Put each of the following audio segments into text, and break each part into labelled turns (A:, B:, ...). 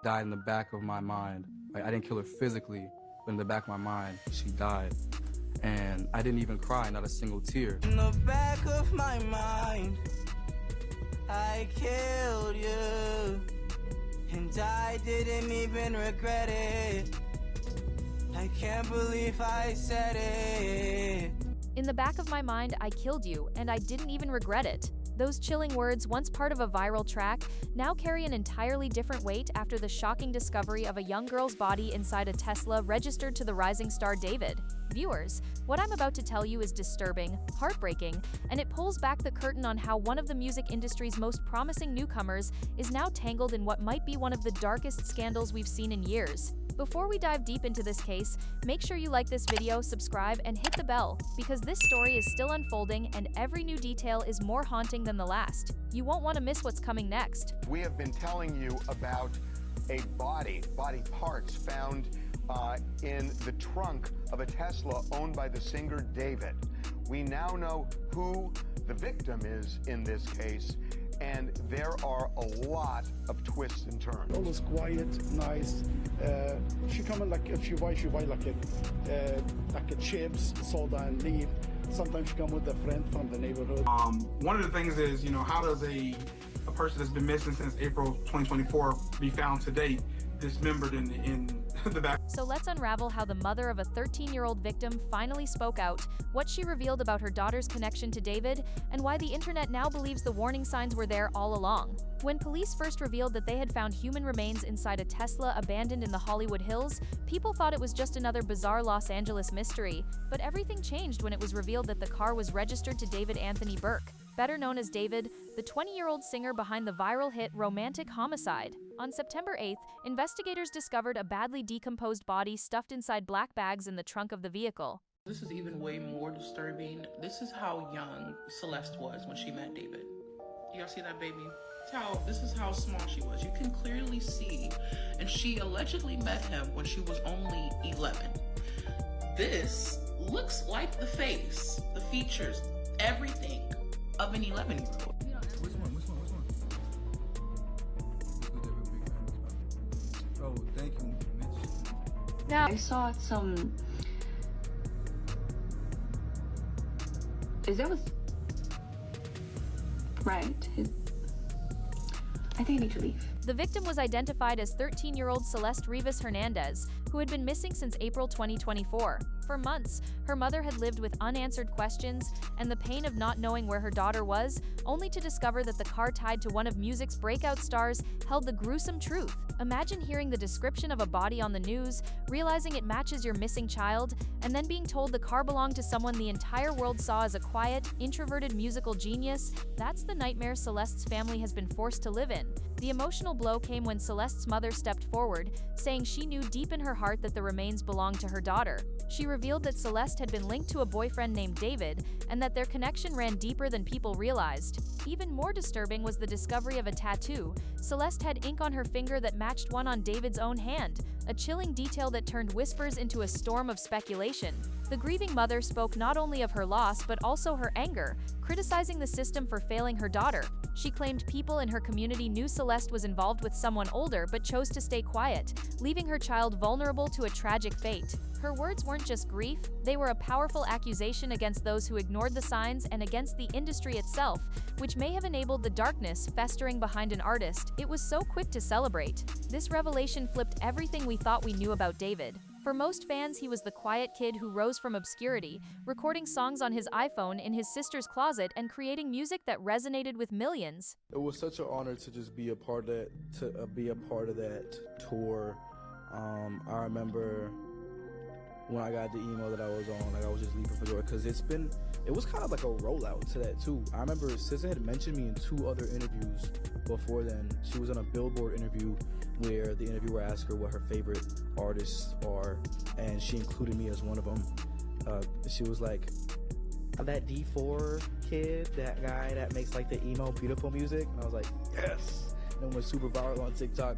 A: died in the back of my mind. Like, I didn't kill her physically, but in the back of my mind, she died. And I didn't even cry, not a single tear.
B: In the back of my mind, I killed you, and I didn't even regret it. I can't believe I said it.
C: In the back of my mind, I killed you, and I didn't even regret it. Those chilling words, once part of a viral track, now carry an entirely different weight after the shocking discovery of a young girl's body inside a Tesla registered to the rising star David. Viewers, what I'm about to tell you is disturbing, heartbreaking, and it pulls back the curtain on how one of the music industry's most promising newcomers is now tangled in what might be one of the darkest scandals we've seen in years. Before we dive deep into this case, make sure you like this video, subscribe, and hit the bell, because this story is still unfolding and every new detail is more haunting than the last. You won't want to miss what's coming next.
D: We have been telling you about a body parts found in the trunk of a Tesla owned by the singer David. We now know who the victim is in this case, and there are a lot of twists and turns.
E: Always quiet, nice. She come in like, if she buy like a chips, soda, and leave. Sometimes she come with a friend from the neighborhood.
F: One of the things is, how does a person that's been missing since April 2024 be found today dismembered in the back?
C: So let's unravel how the mother of a 13-year-old victim finally spoke out, what she revealed about her daughter's connection to David, and why the internet now believes the warning signs were there all along. When police first revealed that they had found human remains inside a Tesla abandoned in the Hollywood Hills, people thought it was just another bizarre Los Angeles mystery. But everything changed when it was revealed that the car was registered to David Anthony Burke, better known as David, the 20-year-old singer behind the viral hit Romantic Homicide. On September 8th, investigators discovered a badly decomposed body stuffed inside black bags in the trunk of the vehicle.
G: This is even way more disturbing. This is how young Celeste was when she met David. Y'all see that baby? This is how small she was. You can clearly see. And she allegedly met him when she was only 11. This looks like the face, the features, everything of an 11-year-old.
A: Which one? Oh, thank you, Mitch.
H: Now, I saw some... Right. I think I need to leave.
C: The victim was identified as 13-year-old Celeste Rivas Hernandez, who had been missing since April 2024. For months, her mother had lived with unanswered questions and the pain of not knowing where her daughter was, only to discover that the car tied to one of music's breakout stars held the gruesome truth. Imagine hearing the description of a body on the news, realizing it matches your missing child, and then being told the car belonged to someone the entire world saw as a quiet, introverted musical genius. That's the nightmare Celeste's family has been forced to live in. The emotional blow came when Celeste's mother stepped forward, saying she knew deep in her heart that the remains belonged to her daughter. She revealed that Celeste had been linked to a boyfriend named David, and that their connection ran deeper than people realized. Even more disturbing was the discovery of a tattoo. Celeste had ink on her finger that matched one on David's own hand, a chilling detail that turned whispers into a storm of speculation. The grieving mother spoke not only of her loss but also her anger, criticizing the system for failing her daughter. She claimed people in her community knew Celeste was involved with someone older but chose to stay quiet, leaving her child vulnerable to a tragic fate. Her words weren't just grief, they were a powerful accusation against those who ignored the signs and against the industry itself, which may have enabled the darkness festering behind an artist it was so quick to celebrate. This revelation flipped everything we thought we knew about David. For most fans, he was the quiet kid who rose from obscurity, recording songs on his iPhone in his sister's closet and creating music that resonated with millions.
E: It was such an honor to just be a part of that, tour. I remember when I got the email that I was on, like I was just leaping for joy, because it was kind of like a rollout to that too. I remember SZA had mentioned me in 2 other interviews before then. She was on a Billboard interview where the interviewer asked her what her favorite artists are, and she included me as one of them. She was like, that D4 kid, that guy that makes like the emo beautiful music, and I was like, yes. And it went super viral on TikTok.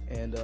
E: And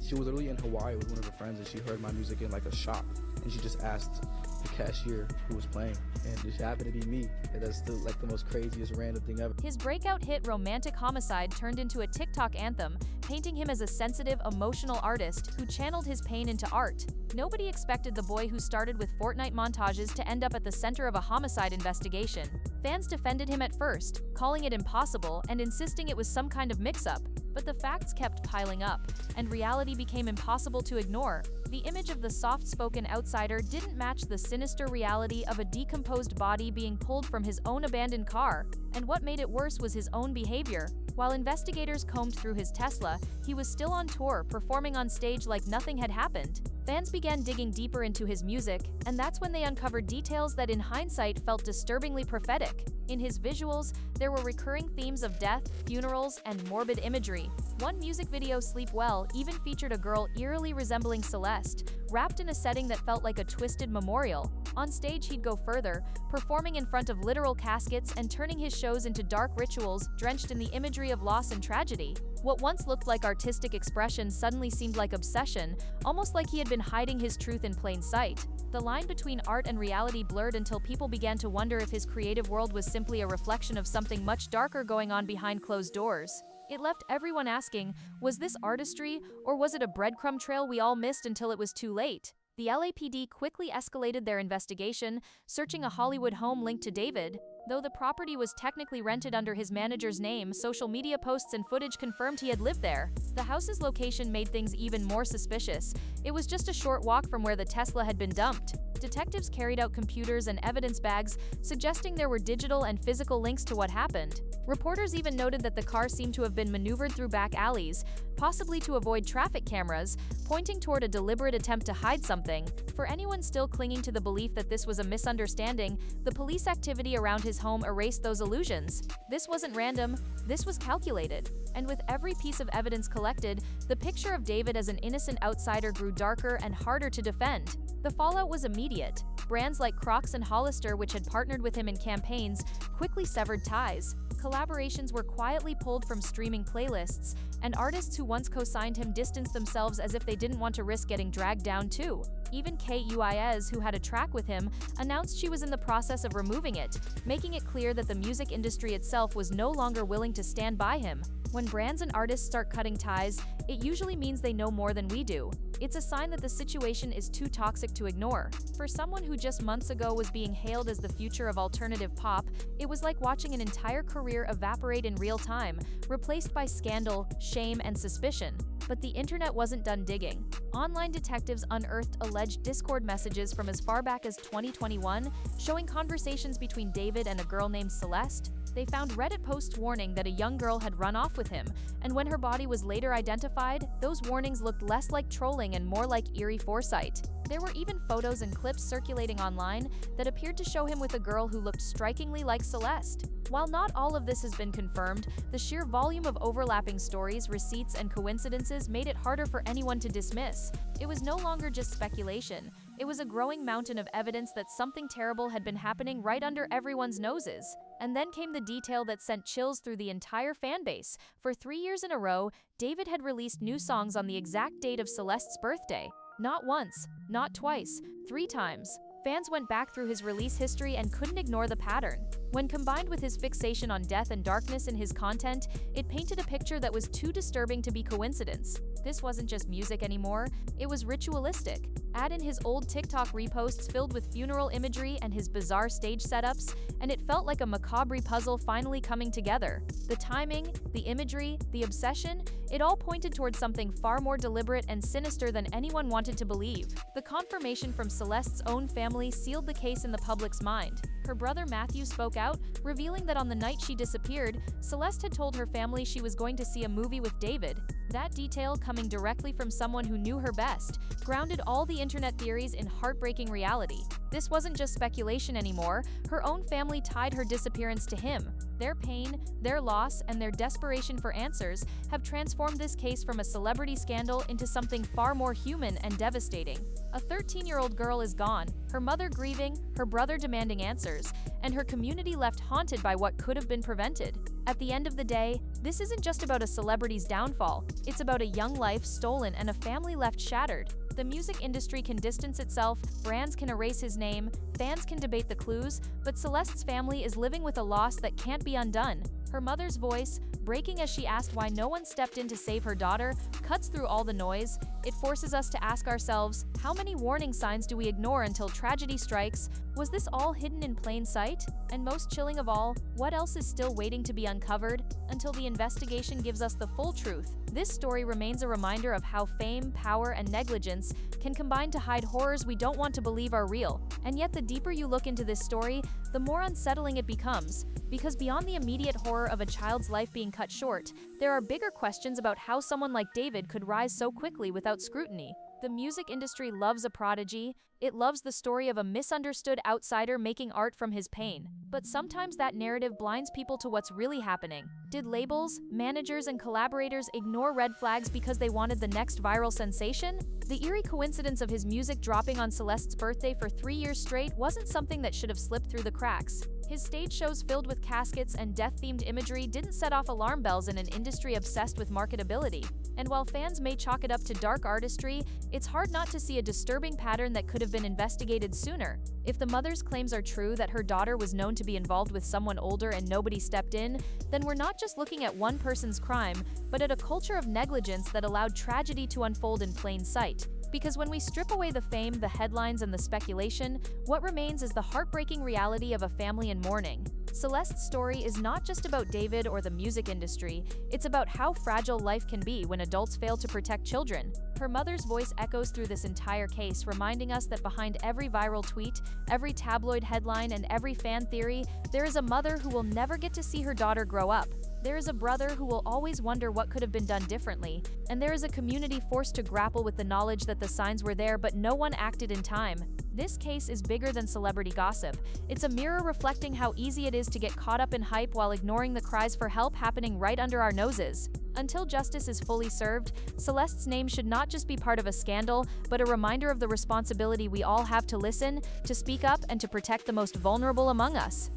E: she was literally in Hawaii with one of her friends, and she heard my music in like a shop, and she just asked the cashier who was playing, and it happened to be me. And that's the most craziest random thing ever.
C: His breakout hit Romantic Homicide turned into a TikTok anthem, painting him as a sensitive, emotional artist who channeled his pain into art. Nobody expected the boy who started with Fortnite montages to end up at the center of a homicide investigation. Fans defended him at first, calling it impossible and insisting it was some kind of mix-up. But the facts kept piling up, and reality became impossible to ignore. The image of the soft-spoken outsider didn't match the sinister reality of a decomposed body being pulled from his own abandoned car. And what made it worse was his own behavior. While investigators combed through his Tesla, he was still on tour, performing on stage like nothing had happened. Fans began digging deeper into his music, and that's when they uncovered details that in hindsight felt disturbingly prophetic. In his visuals, there were recurring themes of death, funerals, and morbid imagery. One music video, Sleep Well, even featured a girl eerily resembling Celeste, wrapped in a setting that felt like a twisted memorial. On stage, he'd go further, performing in front of literal caskets and turning his shows into dark rituals drenched in the imagery of loss and tragedy. What once looked like artistic expression suddenly seemed like obsession, almost like he had been hiding his truth in plain sight. The line between art and reality blurred until people began to wonder if his creative world was simply a reflection of something much darker going on behind closed doors. It left everyone asking, was this artistry, or was it a breadcrumb trail we all missed until it was too late? The LAPD quickly escalated their investigation, searching a Hollywood home linked to David. Though the property was technically rented under his manager's name, social media posts and footage confirmed he had lived there. The house's location made things even more suspicious. It was just a short walk from where the Tesla had been dumped. Detectives carried out computers and evidence bags, suggesting there were digital and physical links to what happened. Reporters even noted that the car seemed to have been maneuvered through back alleys, possibly to avoid traffic cameras, pointing toward a deliberate attempt to hide something. For anyone still clinging to the belief that this was a misunderstanding, the police activity around his home erased those illusions. This wasn't random, this was calculated. And with every piece of evidence collected, the picture of David as an innocent outsider grew darker and harder to defend. The fallout was immediate. Brands like Crocs and Hollister, which had partnered with him in campaigns, quickly severed ties. Collaborations were quietly pulled from streaming playlists, and artists who once co-signed him distanced themselves as if they didn't want to risk getting dragged down too. Even Kate Uiz, who had a track with him, announced she was in the process of removing it, making it clear that the music industry itself was no longer willing to stand by him. When brands and artists start cutting ties, it usually means they know more than we do. It's a sign that the situation is too toxic to ignore. For someone who just months ago was being hailed as the future of alternative pop, it was like watching an entire career evaporate in real time, replaced by scandal, shame, and suspicion. But the internet wasn't done digging. Online detectives unearthed alleged Discord messages from as far back as 2021, showing conversations between David and a girl named Celeste. They found Reddit posts warning that a young girl had run off with him, and when her body was later identified, those warnings looked less like trolling and more like eerie foresight. There were even photos and clips circulating online that appeared to show him with a girl who looked strikingly like Celeste. While not all of this has been confirmed, the sheer volume of overlapping stories, receipts, and coincidences made it harder for anyone to dismiss. It was no longer just speculation. It was a growing mountain of evidence that something terrible had been happening right under everyone's noses. And then came the detail that sent chills through the entire fanbase. For 3 years in a row, David had released new songs on the exact date of Celeste's birthday. Not once, not twice, 3 times. Fans went back through his release history and couldn't ignore the pattern. When combined with his fixation on death and darkness in his content, it painted a picture that was too disturbing to be coincidence. This wasn't just music anymore, it was ritualistic. Add in his old TikTok reposts filled with funeral imagery and his bizarre stage setups, and it felt like a macabre puzzle finally coming together. The timing, the imagery, the obsession, it all pointed towards something far more deliberate and sinister than anyone wanted to believe. The confirmation from Celeste's own family sealed the case in the public's mind. Her brother Matthew spoke out, revealing that on the night she disappeared, Celeste had told her family she was going to see a movie with David. That detail, coming directly from someone who knew her best, grounded all the internet theories in heartbreaking reality. This wasn't just speculation anymore. Her own family tied her disappearance to him. Their pain, their loss, and their desperation for answers have transformed this case from a celebrity scandal into something far more human and devastating. A 13-year-old girl is gone, her mother grieving, her brother demanding answers, and her community left haunted by what could have been prevented. At the end of the day, this isn't just about a celebrity's downfall, it's about a young life stolen and a family left shattered. The music industry can distance itself, brands can erase his name, fans can debate the clues, but Celeste's family is living with a loss that can't be undone. Her mother's voice, breaking as she asked why no one stepped in to save her daughter, cuts through all the noise. It forces us to ask ourselves, how many warning signs do we ignore until tragedy strikes? Was this all hidden in plain sight? And most chilling of all, what else is still waiting to be uncovered? Until the investigation gives us the full truth, this story remains a reminder of how fame, power, and negligence can combine to hide horrors we don't want to believe are real. And yet the deeper you look into this story, the more unsettling it becomes. Because beyond the immediate horror of a child's life being cut short, there are bigger questions about how someone like David could rise so quickly without scrutiny. The music industry loves a prodigy. It loves the story of a misunderstood outsider making art from his pain. But sometimes that narrative blinds people to what's really happening. Did labels, managers, and collaborators ignore red flags because they wanted the next viral sensation? The eerie coincidence of his music dropping on Celeste's birthday for 3 years straight wasn't something that should have slipped through the cracks. His stage shows filled with caskets and death-themed imagery didn't set off alarm bells in an industry obsessed with marketability. And while fans may chalk it up to dark artistry, it's hard not to see a disturbing pattern that could have been investigated sooner. If the mother's claims are true that her daughter was known to be involved with someone older and nobody stepped in, then we're not just looking at one person's crime, but at a culture of negligence that allowed tragedy to unfold in plain sight. Because when we strip away the fame, the headlines, and the speculation, what remains is the heartbreaking reality of a family in mourning. Celeste's story is not just about David or the music industry, it's about how fragile life can be when adults fail to protect children. Her mother's voice echoes through this entire case, reminding us that behind every viral tweet, every tabloid headline, and every fan theory, there is a mother who will never get to see her daughter grow up. There is a brother who will always wonder what could have been done differently, and there is a community forced to grapple with the knowledge that the signs were there but no one acted in time. This case is bigger than celebrity gossip. It's a mirror reflecting how easy it is to get caught up in hype while ignoring the cries for help happening right under our noses. Until justice is fully served, Celeste's name should not just be part of a scandal, but a reminder of the responsibility we all have to listen, to speak up, and to protect the most vulnerable among us.